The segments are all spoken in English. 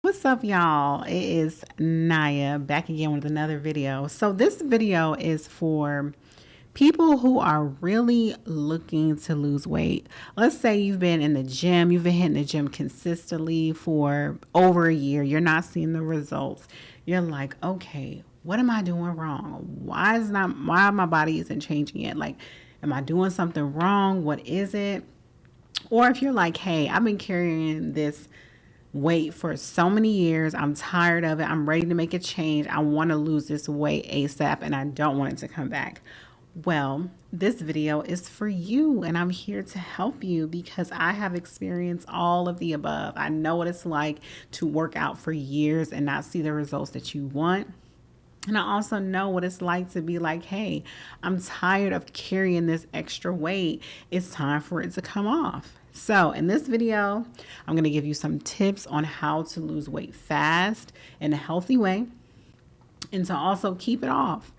What's up, y'all? It is Naya back again with another video. So, this video is for people who are really looking to lose weight. Let's say you've been in the gym, you've been hitting the gym consistently for over a year, you're not seeing the results. You're like, okay, what am I doing wrong? Why my body isn't changing yet? Like, am I doing something wrong? What is it? Or if you're like, hey, I've been carrying this weight for so many years. I'm tired of it. I'm ready to make a change. I want to lose this weight ASAP and I don't want it to come back. Well, this video is for you and I'm here to help you because I have experienced all of the above. I know what it's like to work out for years and not see the results that you want. And I also know what it's like to be like, hey, I'm tired of carrying this extra weight. It's time for it to come off. So, in this video, I'm going to give you some tips on how to lose weight fast in a healthy way and to also keep it off.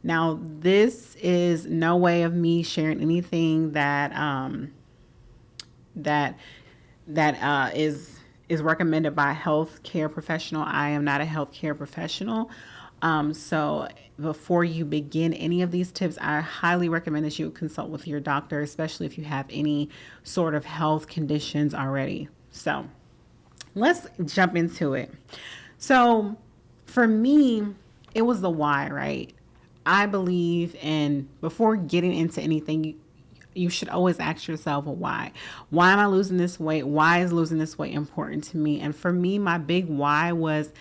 Now, this is no way of me sharing anything that is recommended by a healthcare professional. I am not a healthcare professional. So before you begin any of these tips, I highly recommend that you consult with your doctor, especially if you have any sort of health conditions already. So let's jump into it. So for me, it was the why, right? I believe in before getting into anything, you should always ask yourself, well, why? Why am I losing this weight? Why is losing this weight important to me? And for me, my big why was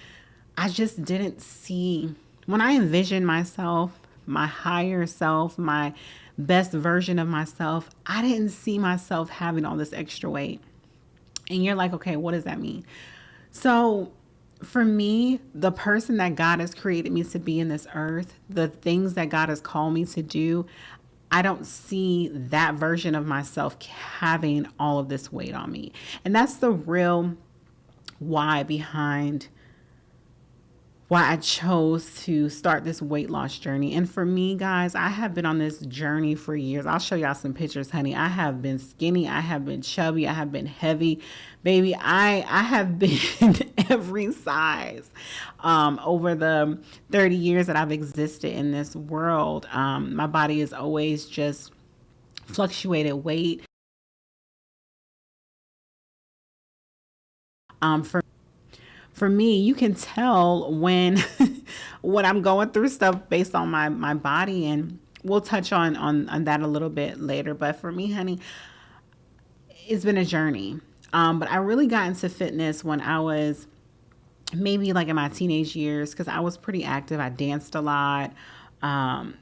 I just didn't see, when I envisioned myself, my higher self, my best version of myself, I didn't see myself having all this extra weight. And you're like, okay, what does that mean? So for me, the person that God has created me to be in this earth, the things that God has called me to do, I don't see that version of myself having all of this weight on me. And that's the real why behind why I chose to start this weight loss journey. And for me, guys, I have been on this journey for years. I'll show y'all some pictures, honey. I have been skinny. I have been chubby. I have been heavy. Baby, I have been every size over the 30 years that I've existed in this world. My body has always just fluctuated weight. For me, you can tell when when I'm going through stuff based on my body, and we'll touch on that a little bit later. But for me, honey, it's been a journey. But I really got into fitness when I was maybe like in my teenage years because I was pretty active. I danced a lot. Um,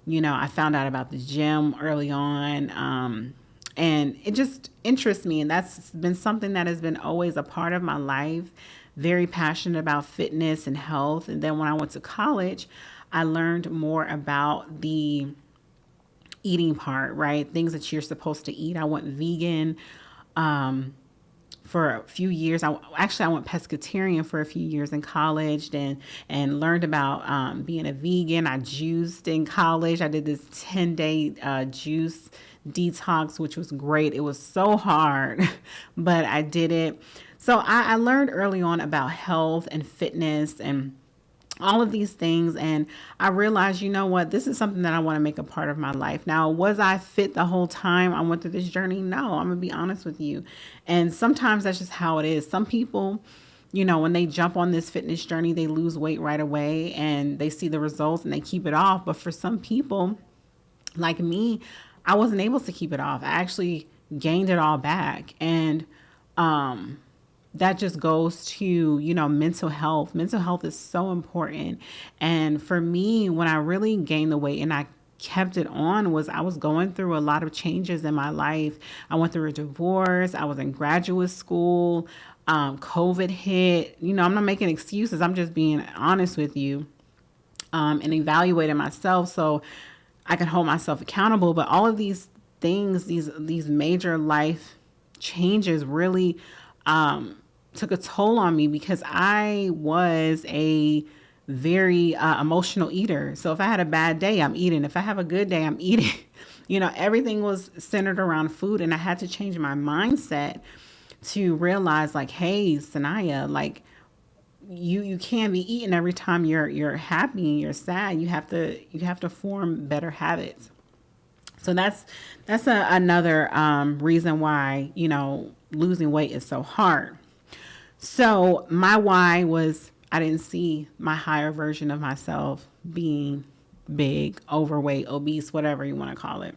I found out about the gym early on. And it just interests me. And that's been something that has been always a part of my life. Very passionate about fitness and health. And then when I went to college, I learned more about the eating part, right? Things that you're supposed to eat. I went vegan. For a few years. I went pescatarian for a few years in college and learned about being a vegan. I juiced in college. I did this 10-day juice detox, which was great. It was so hard, but I did it. So I learned early on about health and fitness and all of these things. And I realized, you know what, this is something that I want to make a part of my life. Now, was I fit the whole time I went through this journey? No, I'm going to be honest with you. And sometimes that's just how it is. Some people, when they jump on this fitness journey, they lose weight right away and they see the results and they keep it off. But for some people like me, I wasn't able to keep it off. I actually gained it all back. And, that just goes to, mental health. Mental health is so important. And for me, when I really gained the weight and I kept it on was I was going through a lot of changes in my life. I went through a divorce. I was in graduate school. COVID hit. I'm not making excuses. I'm just being honest with you and evaluating myself so I can hold myself accountable. But all of these things, these major life changes really took a toll on me because I was a very emotional eater. So if I had a bad day, I'm eating. If I have a good day, I'm eating. Everything was centered around food, and I had to change my mindset to realize, like, hey, Sanaya, like, you can't be eating every time you're happy and you're sad. You have to form better habits. So that's another reason why losing weight is so hard. So my why was I didn't see my higher version of myself being big, overweight, obese, whatever you want to call it.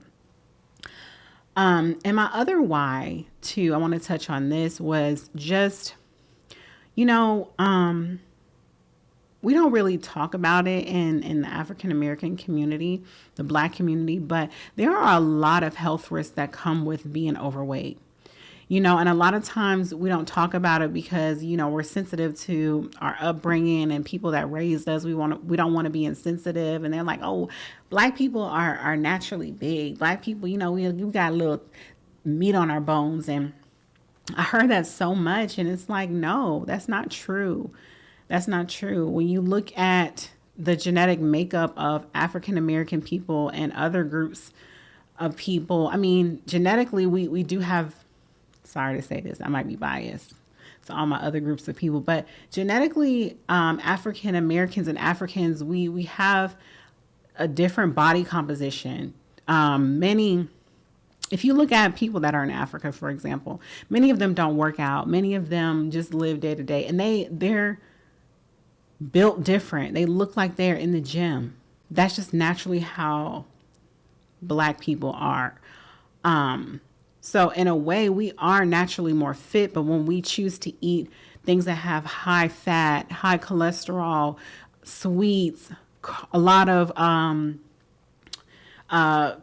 And my other why too, I want to touch on this was just, you know, um, we don't really talk about it in the African American community, the Black community, but there are a lot of health risks that come with being overweight. And a lot of times we don't talk about it because, we're sensitive to our upbringing and people that raised us. We don't want to be insensitive. And they're like, oh, Black people are naturally big. Black people, we got a little meat on our bones. And I heard that so much. And it's like, no, that's not true. That's not true. When you look at the genetic makeup of African American people and other groups of people, I mean, genetically, we do have, sorry to say this, I might be biased to all my other groups of people, but genetically, African Americans and Africans, we have a different body composition. Many, if you look at people that are in Africa, for example, many of them don't work out. Many of them just live day to day, and they're built different. They look like they're in the gym. That's just naturally how Black people are. So in a way, we are naturally more fit, but when we choose to eat things that have high fat, high cholesterol, sweets, a lot of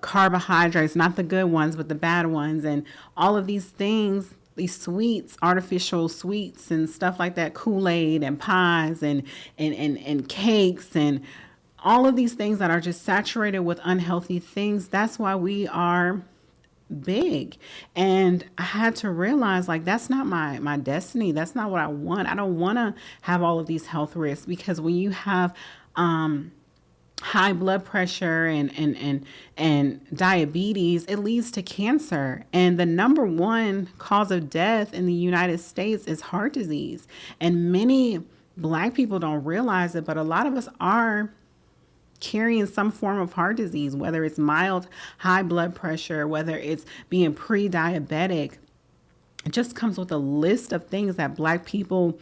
carbohydrates, not the good ones, but the bad ones, and all of these things, these sweets, artificial sweets and stuff like that, Kool-Aid and pies and cakes and all of these things that are just saturated with unhealthy things. That's why we are big. And I had to realize, like, that's not my destiny. That's not what I want. I don't want to have all of these health risks, because when you have high blood pressure and diabetes, it leads to cancer. And the number one cause of death in the United States is heart disease. And many Black people don't realize it, but a lot of us are carrying some form of heart disease, whether it's mild high blood pressure, whether it's being pre-diabetic. It just comes with a list of things that Black people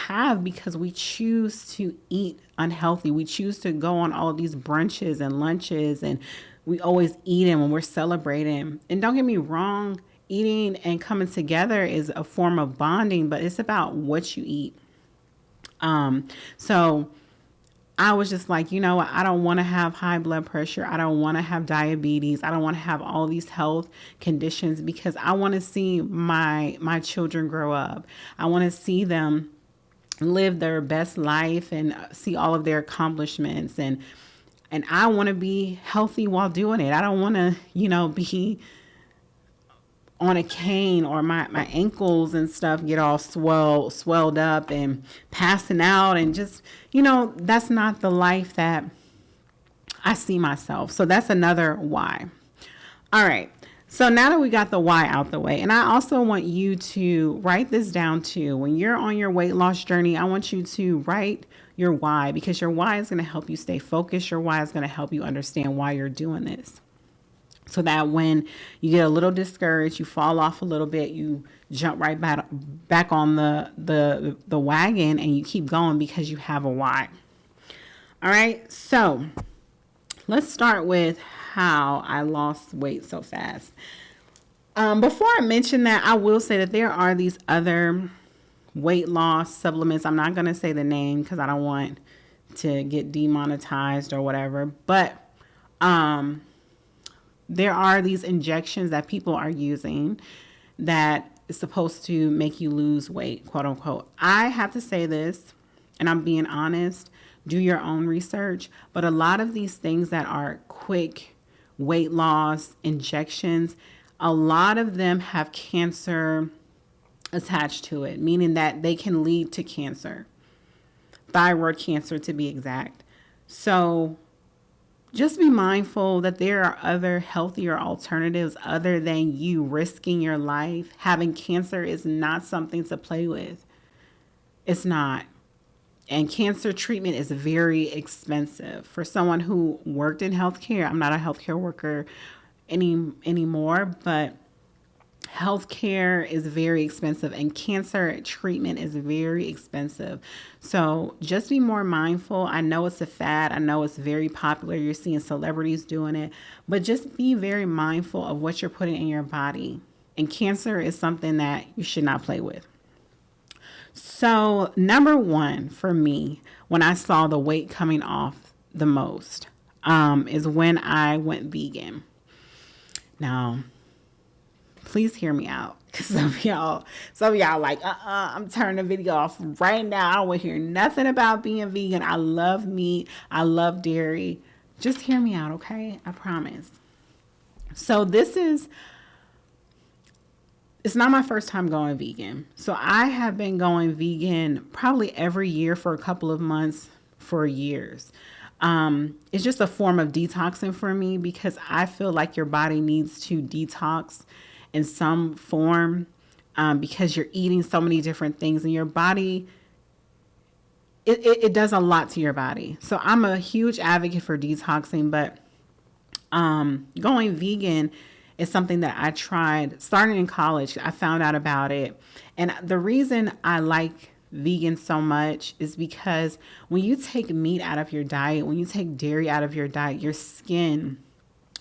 have because we choose to eat unhealthy. We choose to go on all of these brunches and lunches, and we always eat them when we're celebrating. And don't get me wrong, eating and coming together is a form of bonding, but it's about what you eat. So I was just like, I don't want to have high blood pressure. I don't want to have diabetes. I don't want to have all these health conditions, because I want to see my children grow up. I want to see them live their best life and see all of their accomplishments. And I want to be healthy while doing it. I don't want to, be on a cane, or my ankles and stuff get all swelled up and passing out, and just, that's not the life that I see myself. So that's another why. All right. So now that we got the why out the way, and I also want you to write this down too. When you're on your weight loss journey, I want you to write your why, because your why is going to help you stay focused. Your why is going to help you understand why you're doing this. So that when you get a little discouraged, you fall off a little bit, you jump right back on the wagon, and you keep going because you have a why. All right. So let's start with how I lost weight so fast. Before I mention that, I will say that there are these other weight loss supplements. I'm not going to say the name because I don't want to get demonetized or whatever. But there are these injections that people are using that is supposed to make you lose weight, quote unquote. I have to say this, and I'm being honest, do your own research. But a lot of these things that are quick weight loss injections, a lot of them have cancer attached to it, meaning that they can lead to cancer, thyroid cancer to be exact. So just be mindful that there are other healthier alternatives other than you risking your life. Having cancer is not something to play with. It's not. And cancer treatment is very expensive. For someone who worked in healthcare, I'm not a healthcare worker anymore, but healthcare is very expensive and cancer treatment is very expensive. So just be more mindful. I know it's a fad. I know it's very popular. You're seeing celebrities doing it, but just be very mindful of what you're putting in your body. And cancer is something that you should not play with. So number one for me, when I saw the weight coming off the most, is when I went vegan. Now, please hear me out. Because some of y'all like, I'm turning the video off right now. I don't want to hear nothing about being vegan. I love meat. I love dairy. Just hear me out, okay? I promise. So it's not my first time going vegan. So I have been going vegan probably every year for a couple of months for years. It's just a form of detoxing for me because I feel like your body needs to detox in some form because you're eating so many different things and your body, it does a lot to your body. So I'm a huge advocate for detoxing, but going vegan is something that I tried starting in college. I found out about it. And the reason I like vegan so much is because when you take meat out of your diet, when you take dairy out of your diet, your skin,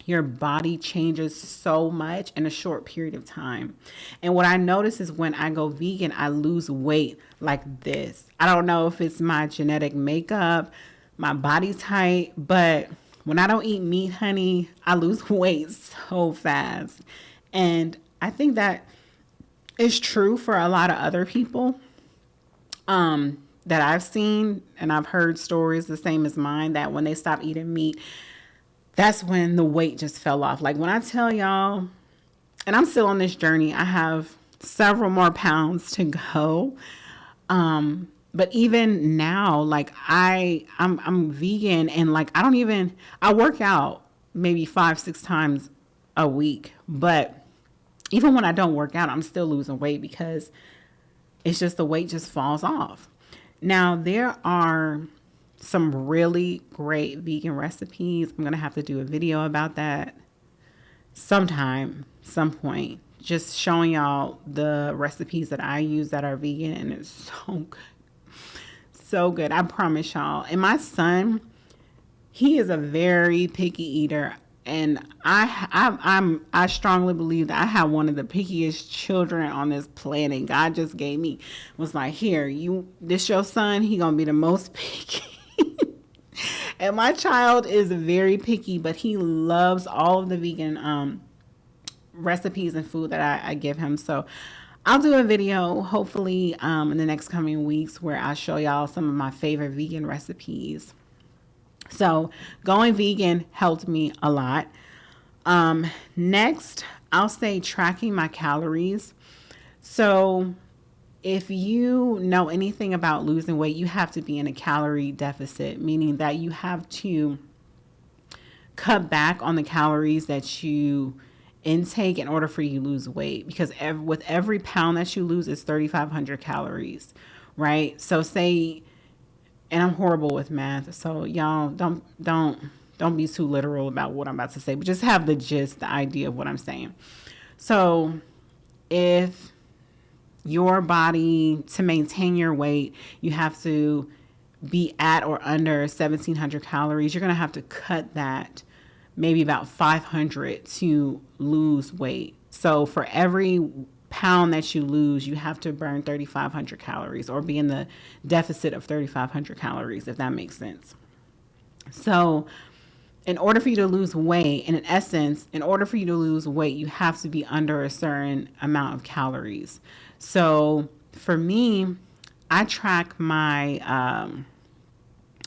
your body changes so much in a short period of time. And what I notice is when I go vegan, I lose weight like this. I don't know if it's my genetic makeup, my body type, but when I don't eat meat, honey, I lose weight so fast. And I think that is true for a lot of other people that I've seen, and I've heard stories the same as mine, that when they stop eating meat, that's when the weight just fell off. Like when I tell y'all, and I'm still on this journey, I have several more pounds to go. But even now, like I'm vegan and like I work out maybe 5-6 times a week. But even when I don't work out, I'm still losing weight because it's just the weight just falls off. Now there are some really great vegan recipes. I'm going to have to do a video about that some point, just showing y'all the recipes that I use that are vegan, and it's so good. So good. I promise y'all. And my son, he is a very picky eater. And I strongly believe that I have one of the pickiest children on this planet. God just gave me, was like, here, this your son, he gonna be the most picky. And my child is very picky, but he loves all of the vegan recipes and food that I give him. So I'll do a video hopefully in the next coming weeks where I'll show y'all some of my favorite vegan recipes. So going vegan helped me a lot. Next, I'll say tracking my calories. So if you know anything about losing weight, you have to be in a calorie deficit, meaning that you have to cut back on the calories that you intake in order for you to lose weight, because with every pound that you lose is 3,500 calories, right? So say, and I'm horrible with math, so y'all don't be too literal about what I'm about to say, but just have the gist, the idea of what I'm saying. So if your body, to maintain your weight, you have to be at or under 1,700 calories, you're going to have to cut that maybe about 500 to lose weight. So for every pound that you lose, you have to burn 3,500 calories or be in the deficit of 3,500 calories, if that makes sense. So in order for you to lose weight, and in essence, in order for you to lose weight, you have to be under a certain amount of calories. So for me, I track my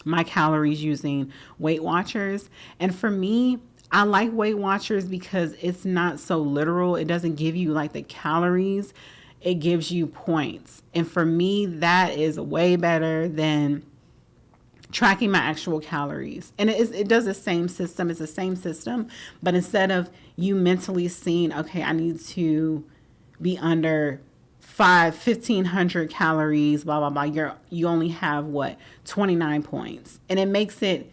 my calories using Weight Watchers. And for me, I like Weight Watchers because it's not so literal. It doesn't give you like the calories. It gives you points. And for me, that is way better than tracking my actual calories. And it does the same system. It's the same system. But instead of you mentally seeing, okay, I need to be under 1,500 calories, blah, blah, blah. You only have what, 29 points. And it makes it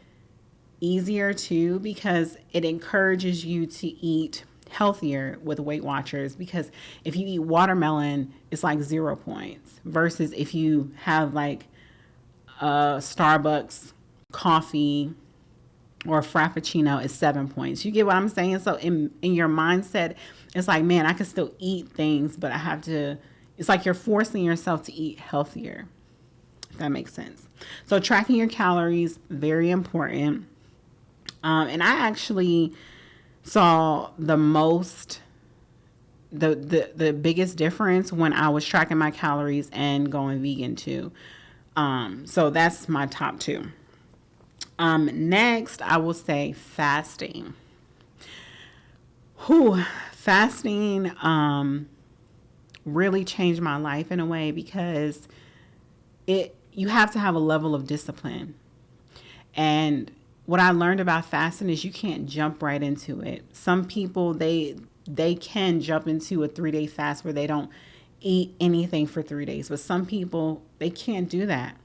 easier too, because it encourages you to eat healthier with Weight Watchers, because if you eat watermelon, it's like 0 points, versus if you have like a Starbucks coffee or a frappuccino, is 7 points. You get what I'm saying? So in your mindset, it's like, man, I can still eat things, but I have to, it's like you're forcing yourself to eat healthier. If that makes sense. So tracking your calories, very important. And I actually saw the biggest difference when I was tracking my calories and going vegan too. So that's my top two. Next, I will say fasting. Fasting really changed my life in a way, because you have to have a level of discipline. And what I learned about fasting is you can't jump right into it. Some people, they can jump into a 3-day fast where they don't eat anything for 3 days, but some people, they can't do that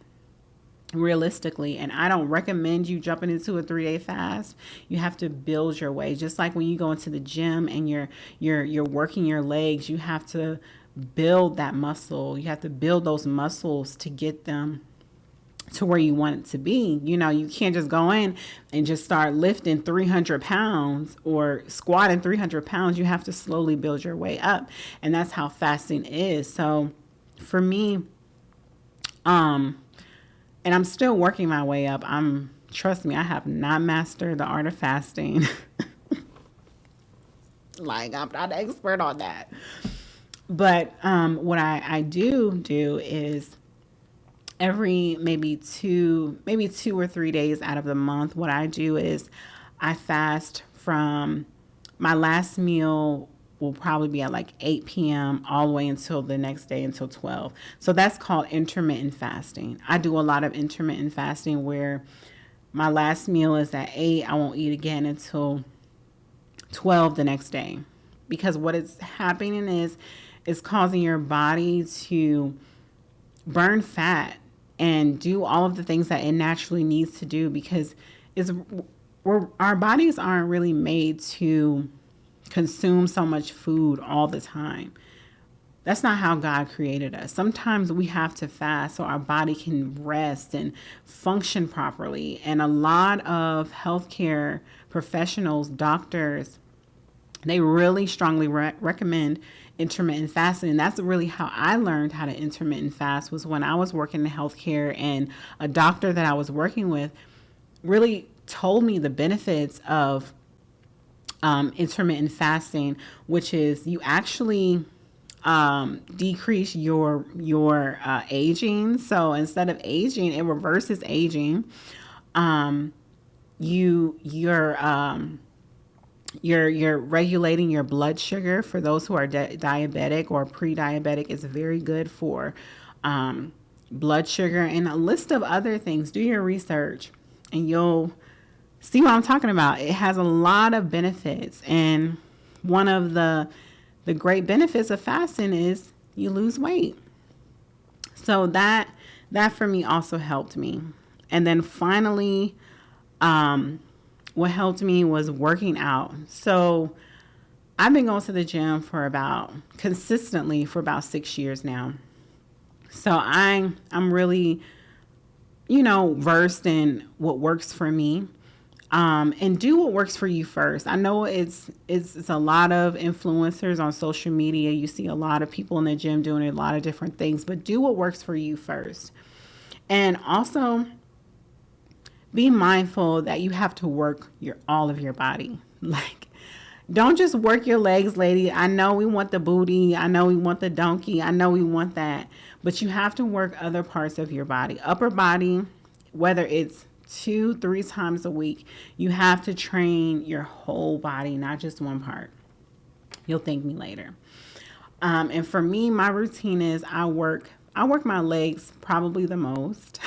realistically. And I don't recommend you jumping into a 3-day fast. You have to build your way. Just like when you go into the gym and you're working your legs, you have to build that muscle. You have to build those muscles to get them to where you want it to be. You know, you can't just go in and just start lifting 300 pounds or squatting 300 pounds. You have to slowly build your way up. And that's how fasting is. So for me, and I'm still working my way up. Trust me, I have not mastered the art of fasting. Like, I'm not an expert on that. But what I do is every maybe two or 3 days out of the month, what I do is I fast from my last meal will probably be at like 8 p.m. all the way until the next day, until 12. So that's called intermittent fasting. I do a lot of intermittent fasting where my last meal is at 8. I won't eat again until 12 the next day. Because what is happening is it's causing your body to burn fat and do all of the things that it naturally needs to do, because our bodies aren't really made to consume so much food all the time. That's not how God created us. Sometimes we have to fast so our body can rest and function properly. And a lot of healthcare professionals, doctors, they really strongly recommend intermittent fasting. And that's really how I learned how to intermittent fast, was when I was working in healthcare, and a doctor that I was working with really told me the benefits of intermittent fasting, which is you actually decrease your aging. So instead of aging, it reverses aging. You're regulating your blood sugar. For those who are diabetic or pre-diabetic, it's very good for blood sugar, and a list of other things. Do your research and you'll see what I'm talking about. It has a lot of benefits, and one of the great benefits of fasting is you lose weight. So that for me also helped me. And then finally, what helped me was working out. So I've been going to the gym consistently for about 6 years now. So I'm really, versed in what works for me. And do what works for you first. I know it's a lot of influencers on social media. You see a lot of people in the gym doing a lot of different things, but do what works for you first. And also be mindful that you have to work all of your body. Like, don't just work your legs, lady. I know we want the booty. I know we want the donkey. I know we want that. But you have to work other parts of your body. Upper body, whether it's 2-3 times a week, you have to train your whole body, not just one part. You'll thank me later. And for me, my routine is I work my legs probably the most.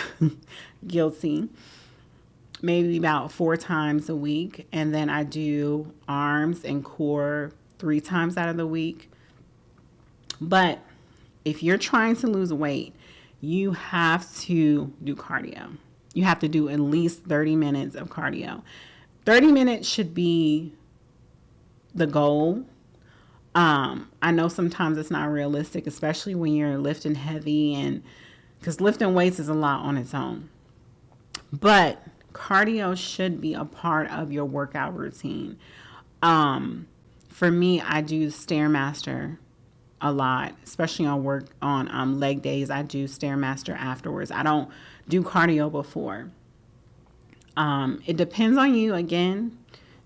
Guilty. Maybe about 4 times a week. And then I do arms and core 3 times out of the week. But if you're trying to lose weight, you have to do cardio. You have to do at least 30 minutes of cardio. 30 minutes should be the goal. I know sometimes it's not realistic, especially when you're lifting heavy, and because lifting weights is a lot on its own. But cardio should be a part of your workout routine. For me, I do Stairmaster a lot, especially on leg days. I do Stairmaster afterwards. I don't do cardio before. It depends on you. Again,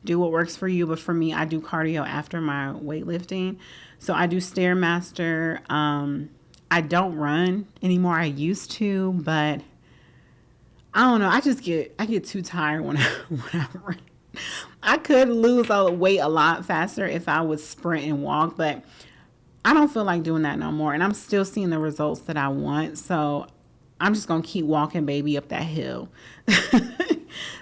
do what works for you. But for me, I do cardio after my weightlifting. So I do Stairmaster. I don't run anymore. I used to, but I don't know. I get too tired when I run. I could lose weight a lot faster if I would sprint and walk, but I don't feel like doing that no more. And I'm still seeing the results that I want. So I'm just gonna keep walking baby up that hill.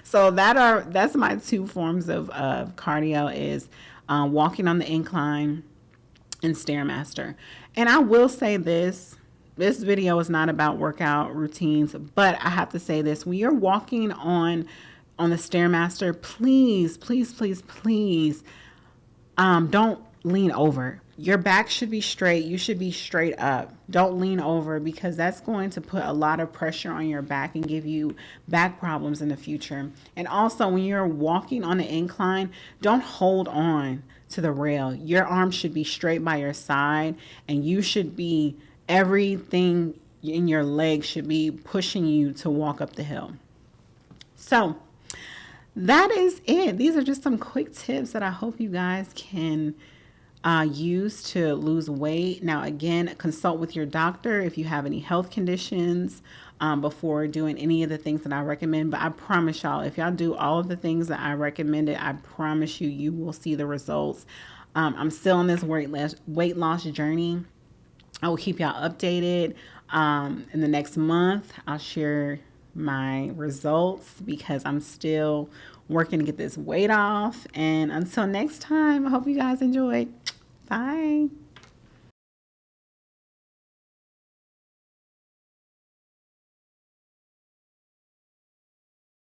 So that's my two forms of cardio is walking on the incline and Stairmaster. And I will say this video is not about workout routines, but I have to say this: when you're walking on the Stairmaster, please, please, please, please, don't lean over. Your back should be straight. You should be straight up. Don't lean over, because that's going to put a lot of pressure on your back and give you back problems in the future. And also, when you're walking on the incline, don't hold on to the rail. Your arms should be straight by your side, and you should be, everything in your legs should be pushing you to walk up the hill. So that is it. These are just some quick tips that I hope you guys can use to lose weight. Now, again, consult with your doctor if you have any health conditions before doing any of the things that I recommend. But I promise y'all, if y'all do all of the things that I recommended, I promise you will see the results. I'm still on this weight loss journey. I will keep y'all updated. In the next month, I'll share my results, because I'm still working to get this weight off. And until next time, I hope you guys enjoyed. Bye.